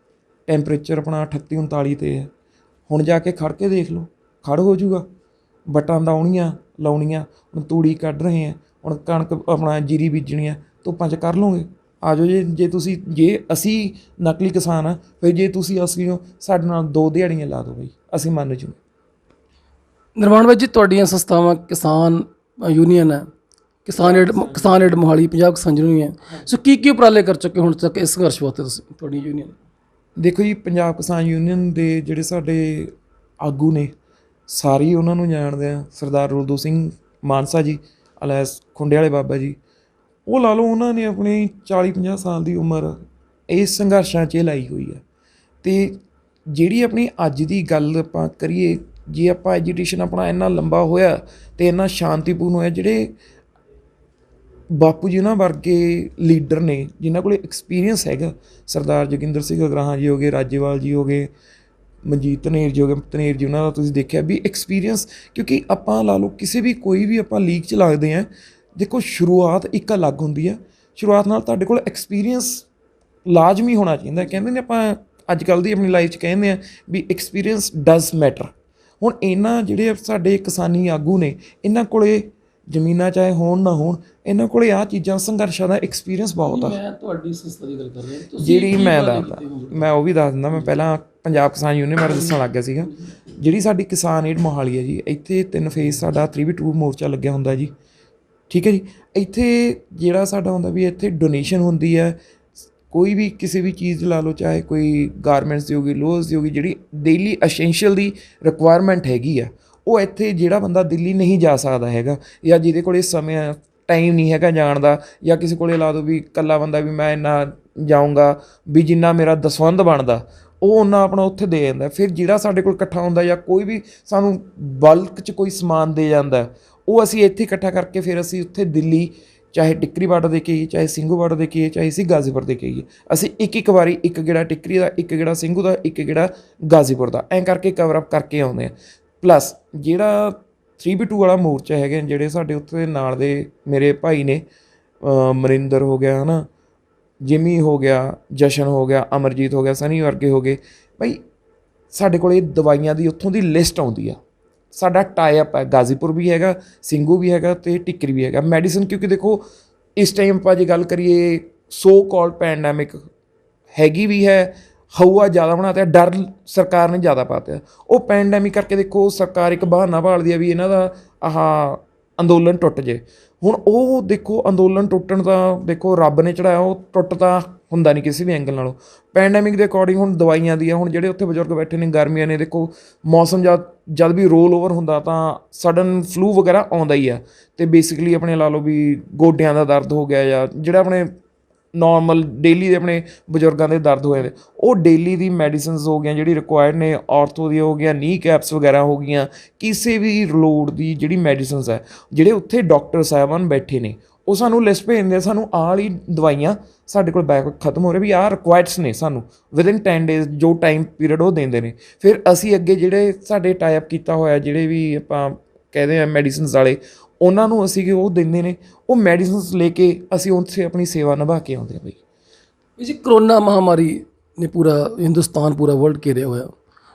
ਟੈਂਪਰੇਚਰ ਆਪਣਾ 38-39 'ਤੇ ਹੈ। ਹੁਣ ਜਾ ਕੇ ਖੜ ਕੇ ਦੇਖ ਲਓ, ਖੜ ਹੋ ਜੂਗਾ। ਵੱਟਾਂ ਲਾਉਣੀਆਂ, ਹੁਣ ਤੂੜੀ ਕੱਢ ਰਹੇ ਹਾਂ, ਹੁਣ ਕਣਕ ਆਪਣਾ ਜੀਰੀ ਬੀਜਣੀ ਹੈ, ਧੁੱਪਾਂ 'ਚ ਕਰ ਲਓਗੇ। ਆ ਜਾਓ ਜੇ ਅਸੀਂ ਨਕਲੀ ਕਿਸਾਨ ਆ, ਫਿਰ ਜੇ ਤੁਸੀਂ ਅਸੀਂ ਹੋ, ਸਾਡੇ ਨਾਲ 2 ਦਿਹਾੜੀਆਂ ਲਾ ਦਿਓ ਬਈ, ਅਸੀਂ ਮੰਨ ਜੂ। ਨਿਰਮਾਣ ਬਾਈ ਜੀ, ਤੁਹਾਡੀਆਂ ਸੰਸਥਾਵਾਂ ਕਿਸਾਨ ਯੂਨੀਅਨ ਹੈ, ਕਿਸਾਨ ਏਡ ਮੋਹਾਲੀ, ਪੰਜਾਬ ਕਿਸਾਨ ਯੂਨੀਅਨ ਹੈ, ਸੋ ਕੀ ਉਪਰਾਲੇ ਕਰ ਚੁੱਕੇ ਹੁਣ ਤੱਕ ਇਸ ਸੰਘਰਸ਼ ਵਾਸਤੇ ਤੁਸੀਂ, ਤੁਹਾਡੀ ਯੂਨੀਅਨ? ਦੇਖੋ ਜੀ, ਪੰਜਾਬ ਕਿਸਾਨ ਯੂਨੀਅਨ ਦੇ ਜਿਹੜੇ ਸਾਡੇ ਆਗੂ ਨੇ, ਸਾਰੇ ਉਹਨਾਂ ਨੂੰ ਜਾਣਦੇ ਆ। ਸਰਦਾਰ ਰੁਲਦੂ ਸਿੰਘ ਮਾਨਸਾ ਜੀ, ਅਲੈਸ ਖੁੰਡੇ ਵਾਲੇ ਬਾਬਾ ਜੀ, ਉਹ ਲਾ ਲਓ, ਉਹਨਾਂ ਨੇ ਆਪਣੀ 40-50 ਸਾਲ ਦੀ ਉਮਰ ਇਸ ਸੰਘਰਸ਼ਾਂ 'ਚ ਲਾਈ ਹੋਈ ਹੈ। ਅਤੇ ਜਿਹੜੀ ਆਪਣੀ ਅੱਜ ਦੀ ਗੱਲ ਆਪਾਂ ਕਰੀਏ, ਜੇ ਆਪਾਂ ਐਜੀਟੇਸ਼ਨ ਆਪਣਾ ਇੰਨਾ ਲੰਬਾ ਹੋਇਆ ਅਤੇ ਇੰਨਾ ਸ਼ਾਂਤੀਪੂਰਨ ਹੋਇਆ, ਜਿਹੜੇ ਬਾਪੂ ਜੀ ਉਹਨਾਂ ਵਰਗੇ ਲੀਡਰ ਨੇ ਜਿਨ੍ਹਾਂ ਕੋਲ ਐਕਸਪੀਰੀਅੰਸ ਹੈਗਾ, ਸਰਦਾਰ ਜੋਗਿੰਦਰ ਸਿੰਘ ਅਗਰਾਹਾਂ ਜੀ ਹੋ ਗਏ, ਰਾਜੇਵਾਲ ਜੀ ਹੋ ਗਏ, ਮਨਜੀਤ ਧਨੇਰ ਜੀ ਹੋ ਗਏ, ਧਨੇਰ ਜੀ, ਉਹਨਾਂ ਦਾ ਤੁਸੀਂ ਦੇਖਿਆ ਵੀ ਐਕਸਪੀਰੀਅੰਸ। ਕਿਉਂਕਿ ਆਪਾਂ ਲਾ ਲਓ ਕਿਸੇ ਵੀ ਕੋਈ ਵੀ ਆਪਾਂ ਲੀਗ 'ਚ ਲੱਗਦੇ ਹਾਂ, ਦੇਖੋ ਸ਼ੁਰੂਆਤ ਇੱਕ ਅਲੱਗ ਹੁੰਦੀ ਆ। ਸ਼ੁਰੂਆਤ ਨਾਲ ਤੁਹਾਡੇ ਕੋਲ ਐਕਸਪੀਰੀਅੰਸ ਲਾਜ਼ਮੀ ਹੋਣਾ ਚਾਹੀਦਾ। ਕਹਿੰਦੇ ਨੇ ਆਪਾਂ ਅੱਜ ਕੱਲ੍ਹ ਦੀ ਆਪਣੀ ਲਾਈਫ 'ਚ ਕਹਿੰਦੇ ਹਾਂ ਵੀ ਐਕਸਪੀਰੀਅੰਸ ਡਜ਼ ਮੈਟਰ। ਹੁਣ ਇਹਨਾਂ ਜਿਹੜੇ ਸਾਡੇ ਕਿਸਾਨੀ ਆਗੂ ਨੇ, ਇਹਨਾਂ ਕੋਲੇ ਜ਼ਮੀਨਾਂ ਚਾਹੇ ਹੋਣ ਨਾ ਹੋਣ, ਇਹਨਾਂ ਕੋਲੇ ਆਹ ਚੀਜ਼ਾਂ ਸੰਘਰਸ਼ਾਂ ਦਾ ਐਕਸਪੀਰੀਅੰਸ ਬਹੁਤ ਆ। ਮੈਂ ਤੁਹਾਡੀ ਸੰਸਥਾ ਦੀ ਗੱਲ ਕਰ ਰਿਹਾ, ਜਿਹੜੀ ਮੈਂ ਦੱਸਦਾ, ਮੈਂ ਉਹ ਵੀ ਦੱਸ ਦਿੰਦਾ। ਮੈਂ ਪਹਿਲਾਂ ਪੰਜਾਬ ਕਿਸਾਨ ਯੂਨੀਅਨ ਬਾਰੇ ਦੱਸਣ ਲੱਗ ਗਿਆ ਸੀਗਾ। ਜਿਹੜੀ ਸਾਡੀ ਕਿਸਾਨ ਏਡ ਮੋਹਾਲੀ ਹੈ ਜੀ, ਇੱਥੇ 3 ਫੇਜ਼ ਸਾਡਾ 3v2 ਮੋਰਚਾ ਲੱਗਿਆ ਹੁੰਦਾ ਜੀ, ਠੀਕ ਹੈ ਜੀ। ਇੱਥੇ ਜਿਹੜਾ ਸਾਡਾ ਹੁੰਦਾ ਵੀ ਇੱਥੇ ਡੋਨੇਸ਼ਨ ਹੁੰਦੀ ਹੈ ਕੋਈ ਵੀ ਕਿਸੇ ਵੀ ਚੀਜ਼ ਲਾ ਲਓ, ਚਾਹੇ ਕੋਈ ਗਾਰਮੈਂਟਸ ਦੀ ਹੋਗੀ, ਲੋਅਰਸ ਦੀ ਹੋਗੀ, ਜਿਹੜੀ ਡੇਲੀ ਅਸੈਂਸ਼ੀਅਲ ਦੀ ਰਿਕੁਆਇਰਮੈਂਟ ਹੈਗੀ ਆ, ਉਹ ਇੱਥੇ ਜਿਹੜਾ ਬੰਦਾ ਦਿੱਲੀ ਨਹੀਂ ਜਾ ਸਕਦਾ ਹੈਗਾ, ਜਾਂ ਜਿਹਦੇ ਕੋਲ ਇਸ ਸਮੇਂ ਟਾਈਮ ਨਹੀਂ ਹੈਗਾ ਜਾਣ ਦਾ, ਜਾਂ ਕਿਸੇ ਕੋਲੇ ਲਾ ਦਿਓ ਵੀ ਇਕੱਲਾ ਬੰਦਾ ਵੀ ਮੈਂ ਇੰਨਾ ਜਾਊਂਗਾ ਵੀ ਜਿੰਨਾ ਮੇਰਾ ਦਸਵੰਧ ਬਣਦਾ, ਉਹ ਉਹਨਾਂ ਆਪਣਾ ਉੱਥੇ ਦੇ ਜਾਂਦਾ। ਫਿਰ ਜਿਹੜਾ ਸਾਡੇ ਕੋਲ ਇਕੱਠਾ ਹੁੰਦਾ, ਜਾਂ ਕੋਈ ਵੀ ਸਾਨੂੰ ਬਲਕ 'ਚ ਕੋਈ ਸਮਾਨ ਦੇ ਜਾਂਦਾ, ਉਹ ਅਸੀਂ ਇੱਥੇ ਇਕੱਠਾ ਕਰਕੇ ਫਿਰ ਅਸੀਂ ਉੱਥੇ ਦਿੱਲੀ ਚਾਹੇ ਟਿੱਕਰੀ ਬਾਰਡਰ ਦੇ ਕੇ ਆਈਏ, ਚਾਹੇ ਸਿੰਘੂ ਬਾਰਡਰ ਦੇ ਕੇ ਆਈਏ, ਚਾਹੇ ਅਸੀਂ ਗਾਜ਼ੀਪੁਰ ਦੇ ਕੇ ਆਈਏ, ਅਸੀਂ ਇੱਕ ਵਾਰੀ ਇੱਕ ਗੇੜਾ ਟਿੱਕਰੀ ਦਾ, ਇੱਕ ਗੇੜਾ ਸਿੰਘੂ ਦਾ, ਇੱਕ ਗੇੜਾ ਗਾਜ਼ੀਪੁਰ ਦਾ, ਐਂ ਕਰਕੇ ਕਵਰ ਅਪ ਕਰਕੇ ਆਉਂਦੇ ਆ। ਪਲੱਸ ਜਿਹੜਾ 3B2 ਵਾਲਾ ਮੋਰਚਾ ਹੈਗੇ, ਜਿਹੜੇ ਸਾਡੇ ਉੱਥੇ ਨਾਲ ਦੇ ਮੇਰੇ ਭਾਈ ਨੇ, ਮਰਿੰਦਰ ਹੋ ਗਿਆ ਹੈ ਨਾ, ਜਿਮੀ ਹੋ ਗਿਆ, ਜਸ਼ਨ ਹੋ ਗਿਆ, ਅਮਰਜੀਤ ਹੋ ਗਿਆ, ਸਨੀ ਵਰਗੇ ਹੋ ਗਏ ਭਾਈ, ਸਾਡੇ ਕੋਲ ਇਹ ਦਵਾਈਆਂ ਦੀ ਉੱਥੋਂ ਦੀ ਲਿਸਟ ਆਉਂਦੀ ਆ। ਸਾਡਾ ਟਾਈ ਅਪ ਹੈ, ਗਾਜ਼ੀਪੁਰ ਵੀ ਹੈਗਾ, ਸਿੰਘੂ ਵੀ ਹੈਗਾ ਅਤੇ ਟਿੱਕਰੀ ਵੀ ਹੈਗਾ। ਮੈਡੀਸਨ ਕਿਉਂਕਿ ਦੇਖੋ ਇਸ ਟਾਈਮ ਆਪਾਂ ਜੇ ਗੱਲ ਕਰੀਏ, ਸੋ ਕਾਲਡ ਪੈਂਡੈਮਿਕ ਹੈਗੀ ਵੀ ਹੈ, ਹਊਆ ਜ਼ਿਆਦਾ ਬਣਾਤਾ, ਡਰ ਸਰਕਾਰ ਨੇ ਜ਼ਿਆਦਾ ਪਾਤਾ। ਉਹ ਪੈਂਡੈਮਿਕ ਕਰਕੇ ਦੇਖੋ ਸਰਕਾਰ ਇੱਕ ਬਹਾਨਾ ਭਾਲਦੀ ਆ ਵੀ ਇਹਨਾਂ ਦਾ ਆਹ ਅੰਦੋਲਨ ਟੁੱਟ ਜੇ। ਹੁਣ ਉਹ ਦੇਖੋ ਅੰਦੋਲਨ ਟੁੱਟਣ ਦਾ ਦੇਖੋ ਰੱਬ ਨੇ ਚੜਾਇਆ, ਉਹ ਟੁੱਟ ਤਾਂ ਹੁੰਦਾ ਨਹੀਂ ਕਿਸੇ ਵੀ ਐਂਗਲ ਨਾਲੋਂ। ਪੈਂਡੈਮਿਕ ਦੇ ਅਕੋਰਡਿੰਗ ਹੁਣ ਦਵਾਈਆਂ ਦੀ ਆ, ਹੁਣ ਜਿਹੜੇ ਉੱਥੇ ਬਜ਼ੁਰਗ ਬੈਠੇ ਨੇ, ਗਰਮੀਆਂ ਨੇ, ਦੇਖੋ ਮੌਸਮ ਜਦ ਵੀ ਰੋਲ ਓਵਰ ਹੁੰਦਾ ਤਾਂ ਸਡਨ ਫਲੂ ਵਗੈਰਾ ਆਉਂਦਾ ਹੀ ਆ, ਅਤੇ ਬੇਸਿਕਲੀ ਆਪਣੇ ਲਾ ਲਓ ਵੀ ਗੋਡਿਆਂ ਦਾ ਦਰਦ ਹੋ ਗਿਆ, ਜਾਂ ਜਿਹੜਾ ਆਪਣੇ ਨੋਰਮਲ ਡੇਲੀ ਦੇ ਆਪਣੇ ਬਜ਼ੁਰਗਾਂ ਦੇ ਦਰਦ ਹੋ ਜਾਂਦੇ, ਉਹ ਡੇਲੀ ਦੀ ਮੈਡੀਸਨਸ ਹੋ ਗਈਆਂ ਜਿਹੜੀ ਰਿਕੁਆਇਰਡ ਨੇ, ਆਰਥੋ ਦੀਆਂ ਹੋ ਗਈਆਂ, ਨੀ ਕੈਪਸ ਵਗੈਰਾ ਹੋ ਗਈਆਂ, ਕਿਸੇ ਵੀ ਲੋੜ ਦੀ ਜਿਹੜੀ ਮੈਡੀਸਨਸ ਹੈ, ਜਿਹੜੇ ਉੱਥੇ ਡਾਕਟਰ ਸਾਹਿਬਾਨ ਬੈਠੇ ਨੇ ਉਹ ਸਾਨੂੰ ਲਿਸਟ ਭੇਜਦੇ ਆ, ਸਾਨੂੰ ਆਹ ਵਾਲੀ ਦਵਾਈਆਂ ਸਾਡੇ ਕੋਲ ਬੈਕ ਖਤਮ ਹੋ ਰਿਹਾ ਵੀ ਆਹ ਰਿਕੁਆਇਰਡਸ ਨੇ, ਸਾਨੂੰ ਵਿਦਿਨ 10 ਡੇਜ਼ ਜੋ ਟਾਈਮ ਪੀਰੀਅਡ ਉਹ ਦਿੰਦੇ ਨੇ। ਫਿਰ ਅਸੀਂ ਅੱਗੇ ਜਿਹੜੇ ਸਾਡੇ ਟਾਈ ਅਪ ਕੀਤਾ ਹੋਇਆ, ਜਿਹੜੇ ਵੀ ਆਪਾਂ ਕਹਿੰਦੇ ਆ ਮੈਡੀਸਨਸ ਵਾਲੇ, ਉਹਨਾਂ ਨੂੰ ਅਸੀਂ ਉਹ ਦਿੰਦੇ ਨੇ, ਉਹ ਮੈਡੀਸਨਸ ਲੈ ਕੇ ਅਸੀਂ ਉੱਥੇ ਆਪਣੀ ਸੇਵਾ ਨਿਭਾ ਕੇ ਆਉਂਦੇ ਹਾਂ ਬਈ। ਇਹ ਜੀ ਕਰੋਨਾ ਮਹਾਮਾਰੀ ਨੇ ਪੂਰਾ ਹਿੰਦੁਸਤਾਨ, ਪੂਰਾ ਵਰਲਡ ਘੇਰਿਆ ਹੋਇਆ,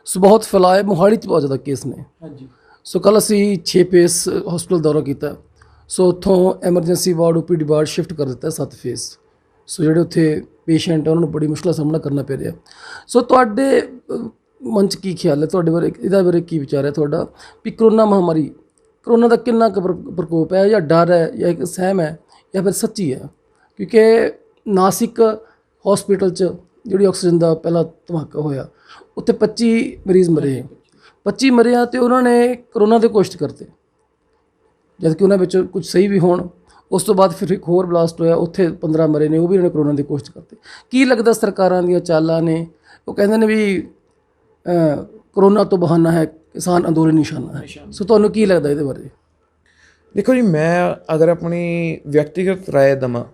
ਸੋ ਬਹੁਤ ਫੈਲਾਏ। ਮੋਹਾਲੀ 'ਚ ਬਹੁਤ ਜ਼ਿਆਦਾ ਕੇਸ ਨੇ। ਹਾਂਜੀ। ਸੋ ਕੱਲ੍ਹ ਅਸੀਂ 6 ਫੇਸ ਹਸਪੀਟਲ ਦੌਰਾ ਕੀਤਾ। ਸੋ ਉੱਥੋਂ emergency ward, OPD ward shift ਕਰ ਦਿੱਤਾ 7 ਫੇਸ। ਸੋ ਜਿਹੜੇ ਉੱਥੇ ਪੇਸ਼ੈਂਟ ਆ ਉਹਨਾਂ ਨੂੰ ਬੜੀ ਮੁਸ਼ਕਲਾਂ ਦਾ ਸਾਹਮਣਾ ਕਰਨਾ ਪੈ ਰਿਹਾ। ਸੋ ਤੁਹਾਡੇ ਮਨ 'ਚ ਕੀ ਖਿਆਲ ਹੈ, ਤੁਹਾਡੇ ਬਾਰੇ ਇਹਦਾ ਬਾਰੇ ਕੀ ਵਿਚਾਰ ਹੈ ਤੁਹਾਡਾ ਵੀ ਕਰੋਨਾ ਮਹਾਮਾਰੀ, ਕਰੋਨਾ ਦਾ ਕਿੰਨਾ ਕੁ ਪ੍ਰਕੋਪ ਹੈ, ਜਾਂ ਡਰ ਹੈ, ਜਾਂ ਇੱਕ ਸਹਿਮ ਹੈ, ਜਾਂ ਫਿਰ ਸੱਚੀ ਹੈ? ਕਿਉਂਕਿ ਨਾਸਿਕ ਹਸਪੀਟਲ 'ਚ ਜਿਹੜੀ ਆਕਸੀਜਨ ਦਾ ਪਹਿਲਾ ਧਮਾਕਾ ਹੋਇਆ, ਉੱਥੇ 25 ਮਰੀਜ਼ ਮਰੇ, 25 ਮਰੇ ਆ, ਅਤੇ ਉਹਨਾਂ ਨੇ ਕਰੋਨਾ ਦੇ ਕੋਸ਼ਿਸ਼ ਕਰਤੇ, ਜਦ ਕਿ ਉਹਨਾਂ ਵਿੱਚ ਕੁਝ ਸਹੀ ਵੀ ਹੋਣ। ਉਸ ਤੋਂ ਬਾਅਦ ਫਿਰ ਇੱਕ ਹੋਰ ਬਲਾਸਟ ਹੋਇਆ, ਉੱਥੇ 15 ਮਰੇ ਨੇ, ਉਹ ਵੀ ਉਹਨਾਂ ਨੇ ਕਰੋਨਾ ਦੀ ਕੋਸ਼ਿਸ਼ ਕਰਤੇ। ਕੀ ਲੱਗਦਾ ਸਰਕਾਰਾਂ ਦੀਆਂ ਚਾਲਾਂ ਨੇ? ਉਹ ਕਹਿੰਦੇ ਨੇ ਵੀ ਕਰੋਨਾ ਤੋਂ ਬਹਾਨਾ ਹੈ, ਕਿਸਾਨ ਅੰਦੋਲਨ ਨਿਸ਼ਾਨਾ ਹੈ। ਸੋ ਤੁਹਾਨੂੰ ਕੀ ਲੱਗਦਾ ਇਹਦੇ ਬਾਰੇ? ਦੇਖੋ ਜੀ, ਮੈਂ ਅਗਰ ਆਪਣੀ ਵਿਅਕਤੀਗਤ ਰਾਏ ਦੇਵਾਂ,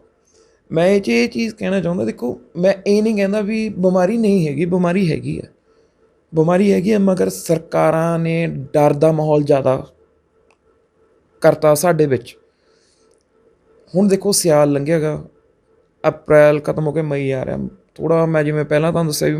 ਮੈਂ ਇਹ 'ਚ ਇਹ ਚੀਜ਼ ਕਹਿਣਾ ਚਾਹੁੰਦਾ। ਦੇਖੋ, ਮੈਂ ਇਹ ਨਹੀਂ ਕਹਿੰਦਾ ਵੀ ਬਿਮਾਰੀ ਨਹੀਂ ਹੈਗੀ, ਬਿਮਾਰੀ ਹੈਗੀ ਆ, ਬਿਮਾਰੀ ਹੈਗੀ ਆ, ਮਗਰ ਸਰਕਾਰਾਂ ਨੇ ਡਰ ਦਾ ਮਾਹੌਲ ਜ਼ਿਆਦਾ ਕਰਤਾ ਸਾਡੇ ਵਿੱਚ। ਹੁਣ ਦੇਖੋ ਸਿਆਲ ਲੰਘਿਆ ਗਾ, ਅਪ੍ਰੈਲ ਖਤਮ ਹੋ ਕੇ ਮਈ ਆ ਰਿਹਾ, ਥੋੜ੍ਹਾ ਮੈਂ ਜਿਵੇਂ ਪਹਿਲਾਂ ਤੁਹਾਨੂੰ ਦੱਸਿਆ ਵੀ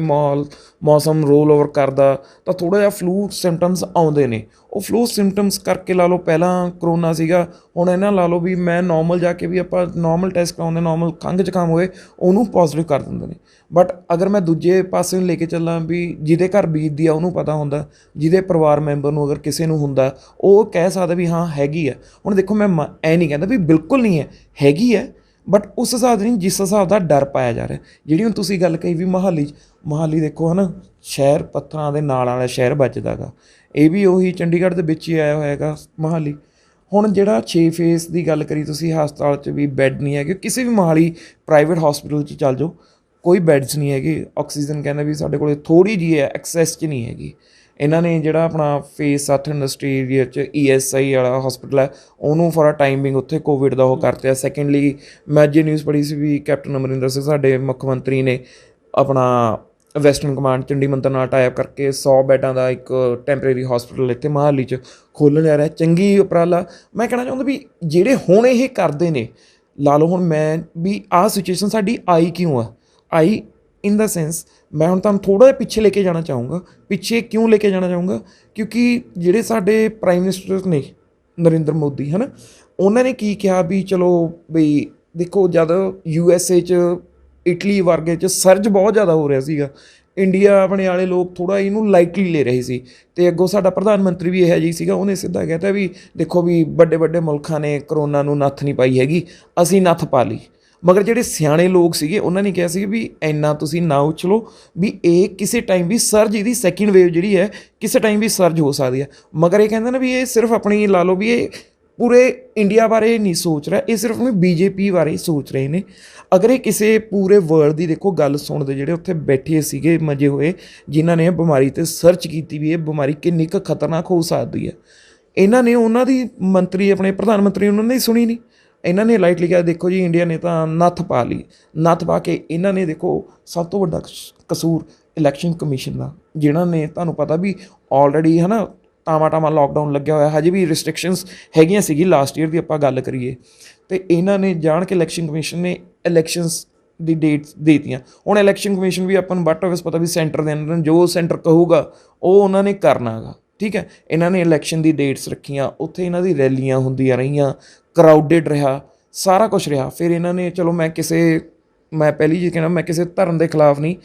ਮੌਸਮ ਰੋਲ ਓਵਰ ਕਰਦਾ ਤਾਂ ਥੋੜ੍ਹਾ ਜਿਹਾ ਫਲੂ ਸਿੰਪਟਮਸ ਆਉਂਦੇ ਨੇ। ਉਹ ਫਲੂ ਸਿੰਪਟਮਸ ਕਰਕੇ ਲਾ ਲਓ, ਪਹਿਲਾਂ ਕਰੋਨਾ ਸੀਗਾ, ਹੁਣ ਇਹਨਾਂ ਲਾ ਲਓ ਵੀ ਮੈਂ ਨੋਰਮਲ ਜਾ ਕੇ ਵੀ ਆਪਾਂ ਨੋਰਮਲ ਟੈਸਟ ਕਰਾਉਂਦੇ, ਨੋਰਮਲ ਖੰਘ ਜ਼ੁਕਾਮ ਹੋਏ ਉਹਨੂੰ ਪੋਜ਼ੀਟਿਵ ਕਰ ਦਿੰਦੇ ਨੇ। ਬਟ ਅਗਰ ਮੈਂ ਦੂਜੇ ਪਾਸੇ ਨੂੰ ਲੈ ਕੇ ਚੱਲਾਂ ਵੀ ਜਿਹਦੇ ਘਰ ਬੀਤਦੀ ਆ ਉਹਨੂੰ ਪਤਾ ਹੁੰਦਾ, ਜਿਹਦੇ ਪਰਿਵਾਰ ਮੈਂਬਰ ਨੂੰ ਅਗਰ ਕਿਸੇ ਨੂੰ ਹੁੰਦਾ ਉਹ ਕਹਿ ਸਕਦਾ ਵੀ ਹਾਂ ਹੈਗੀ ਆ। ਹੁਣ ਦੇਖੋ, ਮੈਂ ਐ ਨਹੀਂ ਕਹਿੰਦਾ ਵੀ ਬਿਲਕੁਲ ਨਹੀਂ ਹੈ, ਹੈਗੀ ਹੈ, ਬਟ ਉਸ ਹਿਸਾਬ ਦਾ ਨਹੀਂ ਜਿਸ ਹਿਸਾਬ ਦਾ ਡਰ ਪਾਇਆ ਜਾ ਰਿਹਾ। ਜਿਹੜੀ ਹੁਣ ਤੁਸੀਂ ਗੱਲ ਕਹੀ ਵੀ ਮੋਹਾਲੀ ਦੇਖੋ ਹੈ ਨਾ, ਸ਼ਹਿਰ ਪੱਥਰਾਂ ਦੇ ਨਾਲ ਵਾਲਾ ਸ਼ਹਿਰ ਵੱਜਦਾ ਗਾ, ਇਹ ਵੀ ਉਹੀ ਚੰਡੀਗੜ੍ਹ ਦੇ ਵਿੱਚ ਹੀ ਆਇਆ ਹੋਇਆ ਹੈਗਾ ਮੋਹਾਲੀ। ਹੁਣ ਜਿਹੜਾ 6 ਫੇਸ ਦੀ ਗੱਲ ਕਰੀ ਤੁਸੀਂ, ਹਸਪਤਾਲ 'ਚ ਵੀ ਬੈੱਡ ਨਹੀਂ ਹੈਗੇ, ਕਿਸੇ ਵੀ ਮੋਹਾਲੀ ਪ੍ਰਾਈਵੇਟ ਹਸਪੀਟਲ 'ਚ ਚੱਲ ਜਾਓ, ਕੋਈ ਬੈੱਡਸ ਨਹੀਂ ਹੈਗੇ। ਆਕਸੀਜਨ ਕਹਿੰਦਾ ਵੀ ਸਾਡੇ ਕੋਲ ਥੋੜ੍ਹੀ ਜਿਹੀ ਹੈ, ਐਕਸੈਸ 'ਚ ਨਹੀਂ ਹੈਗੀ। ਇਹਨਾਂ ਨੇ ਜਿਹੜਾ ਆਪਣਾ ਫੇਸ 7 ਇੰਡਸਟਰੀ ਏਰੀਆ 'ਚ ESI ਵਾਲਾ ਹਸਪੀਟਲ ਹੈ, ਉਹਨੂੰ ਫॉर ਟਾਈਮਿੰਗ ਉੱਥੇ ਕੋਵਿਡ ਦਾ ਉਹ ਕਰਤੇ। ਸੈਕਿੰਡਲੀ ਮੈਂ ਅੱਜ ਨਿਊਜ਼ ਪੜ੍ਹੀ ਸੀ ਵੀ ਕੈਪਟਨ ਅਮਰਿੰਦਰ ਸਿੰਘ ਸਾਡੇ ਮੁੱਖ ਮੰਤਰੀ ਨੇ ਆਪਣਾ ਵੈਸਟਰਨ ਕਮਾਂਡ ਚੰਡੀ ਮੰਤਰ ਨਾਲ ਟਾਈ ਅਪ ਕਰਕੇ 100 ਬੈੱਡਾਂ ਦਾ ਇੱਕ ਟੈਂਪਰੇਰੀ ਹਸਪੀਟਲ ਇੱਥੇ ਮੋਹਾਲੀ 'ਚ ਖੋਲ੍ਹਣ ਜਾ ਰਿਹਾ। ਚੰਗੀ ਉਪਰਾਲਾ। ਮੈਂ ਕਹਿਣਾ ਚਾਹੁੰਦਾ ਵੀ ਜਿਹੜੇ ਹੁਣ ਇਹ ਕਰਦੇ ਨੇ, ਲਾ ਲਓ ਹੁਣ ਮੈਂ ਵੀ ਆਹ ਸਿਚੁਏਸ਼ਨ ਸਾਡੀ ਆਈ ਕਿਉਂ ਆ, ਆਈ ਇਨ ਦਾ ਸੈਂਸ ਮੈਂ ਹੁਣ ਤੁਹਾਨੂੰ ਥੋੜ੍ਹਾ ਜਿਹਾ ਪਿੱਛੇ ਲੈ ਕੇ ਜਾਣਾ ਚਾਹੂੰਗਾ। ਪਿੱਛੇ ਕਿਉਂ ਲੈ ਕੇ ਜਾਣਾ ਚਾਹੂੰਗਾ? ਕਿਉਂਕਿ ਜਿਹੜੇ ਸਾਡੇ ਪ੍ਰਾਈਮ ਮਿਨਿਸਟਰ ਨੇ ਨਰਿੰਦਰ ਮੋਦੀ, ਹੈ ਨਾ, ਉਹਨਾਂ ਨੇ ਕੀ ਕਿਹਾ ਵੀ ਚਲੋ ਬਈ ਦੇਖੋ, ਜਦ USA 'ਚ ਇਟਲੀ ਵਰਗੇ 'ਚ ਸਰਜ ਬਹੁਤ ਜ਼ਿਆਦਾ ਹੋ ਰਿਹਾ ਸੀਗਾ, ਇੰਡੀਆ ਆਪਣੇ ਵਾਲੇ ਲੋਕ ਥੋੜ੍ਹਾ ਇਹਨੂੰ ਲਾਈਟਲੀ ਲੈ ਰਹੇ ਸੀ। ਅਤੇ ਅੱਗੋਂ ਸਾਡਾ ਪ੍ਰਧਾਨ ਮੰਤਰੀ ਵੀ ਇਹੋ ਜਿਹੀ ਸੀਗਾ, ਉਹਨੇ ਸਿੱਧਾ ਕਹਿ ਤਾ ਵੀ ਦੇਖੋ ਵੀ ਵੱਡੇ ਵੱਡੇ ਮੁਲਕਾਂ ਨੇ ਕਰੋਨਾ ਨੂੰ ਨੱਥ ਨਹੀਂ ਪਾਈ ਹੈਗੀ, ਅਸੀਂ ਨੱਥ ਪਾ ਲਈ। ਮਗਰ ਜਿਹੜੇ ਸਿਆਣੇ ਲੋਕ ਸੀਗੇ ਉਹਨਾਂ ਨੇ ਕਿਹਾ ਸੀ ਵੀ ਇੰਨਾ ਤੁਸੀਂ ਨਾ ਉਛਲੋ, ਵੀ ਇਹ ਕਿਸੇ ਟਾਈਮ ਵੀ ਸਰਜ, ਇਹਦੀ ਸੈਕਿੰਡ ਵੇਵ ਜਿਹੜੀ ਹੈ ਕਿਸੇ ਟਾਈਮ ਵੀ ਸਰਜ ਹੋ ਸਕਦੀ ਹੈ। ਮਗਰ ਇਹ ਕਹਿੰਦੇ ਨੇ ਵੀ ਇਹ ਸਿਰਫ ਆਪਣੀ ਲਾ ਲਓ ਵੀ ਇਹ ਪੂਰੇ ਇੰਡੀਆ ਬਾਰੇ ਨਹੀਂ ਸੋਚ ਰਿਹਾ, ਇਹ ਸਿਰਫ ਆਪਣੀ ਬੀਜੇਪੀ ਬਾਰੇ ਸੋਚ ਰਹੇ ਨੇ। ਅਗਰ ਇਹ ਕਿਸੇ ਪੂਰੇ ਵਰਲਡ ਦੀ ਦੇਖੋ ਗੱਲ ਸੁਣਦੇ, ਜਿਹੜੇ ਉੱਥੇ ਬੈਠੇ ਸੀਗੇ ਮਜੇ ਹੋਏ, ਜਿਨ੍ਹਾਂ ਨੇ ਇਹ ਬਿਮਾਰੀ 'ਤੇ ਸਰਚ ਕੀਤੀ ਵੀ ਇਹ ਬਿਮਾਰੀ ਕਿੰਨੀ ਕੁ ਖਤਰਨਾਕ ਹੋ ਸਕਦੀ ਹੈ, ਇਹਨਾਂ ਨੇ ਉਹਨਾਂ ਦੀ ਮੰਤਰੀ, ਆਪਣੇ ਪ੍ਰਧਾਨ ਮੰਤਰੀ, ਉਹਨਾਂ ਨੇ ਸੁਣੀ ਨਹੀਂ। ਇਹਨਾਂ ਨੇ ਲਾਈਟਲੀ ਕਿਹਾ ਦੇਖੋ ਜੀ ਇੰਡੀਆ ਨੇ ਤਾਂ ਨੱਥ ਪਾ ਲਈ। ਨੱਥ ਪਾ ਕੇ ਇਹਨਾਂ ਨੇ ਦੇਖੋ ਸਭ ਤੋਂ ਵੱਡਾ ਕਸੂਰ ਇਲੈਕਸ਼ਨ ਕਮਿਸ਼ਨ ਦਾ, ਜਿਨ੍ਹਾਂ ਨੇ ਤੁਹਾਨੂੰ ਪਤਾ ਵੀ ਆਲਰੇਡੀ ਹੈ ਨਾ ਟਾਮਾ ਲੋਕਡਾਊਨ ਲੱਗਿਆ ਹੋਇਆ, ਹਜੇ ਵੀ ਰਿਸਟ੍ਰਿਕਸ਼ਨਸ ਹੈਗੀਆਂ ਸੀਗੀ ਲਾਸਟ ਈਅਰ ਦੀ ਆਪਾਂ ਗੱਲ ਕਰੀਏ, ਅਤੇ ਇਹਨਾਂ ਨੇ ਜਾਣ ਕੇ ਇਲੈਕਸ਼ਨ ਕਮਿਸ਼ਨ ਨੇ ਇਲੈਕਸ਼ਨਸ ਦੀ ਡੇਟਸ ਦੇ ਦਿੱਤੀਆਂ। ਹੁਣ ਇਲੈਕਸ਼ਨ ਕਮਿਸ਼ਨ ਵੀ ਆਪਾਂ ਨੂੰ ਬਟ ਆਫਿਸ ਪਤਾ ਵੀ ਸੈਂਟਰ ਦੇ ਅੰਦਰ ਜੋ ਸੈਂਟਰ ਕਹੂਗਾ ਉਹ ਉਹਨਾਂ ਨੇ ਕਰਨਾ ਹੈਗਾ, ਠੀਕ ਹੈ। ਇਹਨਾਂ ਨੇ ਇਲੈਕਸ਼ਨ ਦੀ ਡੇਟਸ ਰੱਖੀਆਂ, ਉੱਥੇ ਇਹਨਾਂ ਦੀ ਰੈਲੀਆਂ ਹੁੰਦੀਆਂ ਰਹੀਆਂ, ਕਰਾਊਡਡ ਰਿਹਾ, ਸਾਰਾ ਕੁਛ ਰਿਹਾ। ਫਿਰ ਇਹਨਾਂ ਨੇ ਚਲੋ ਮੈਂ ਪਹਿਲੀ ਚੀਜ਼ ਕਹਿਣਾ, ਮੈਂ ਕਿਸੇ ਧਰਮ ਦੇ ਖਿਲਾਫ ਨਹੀਂ,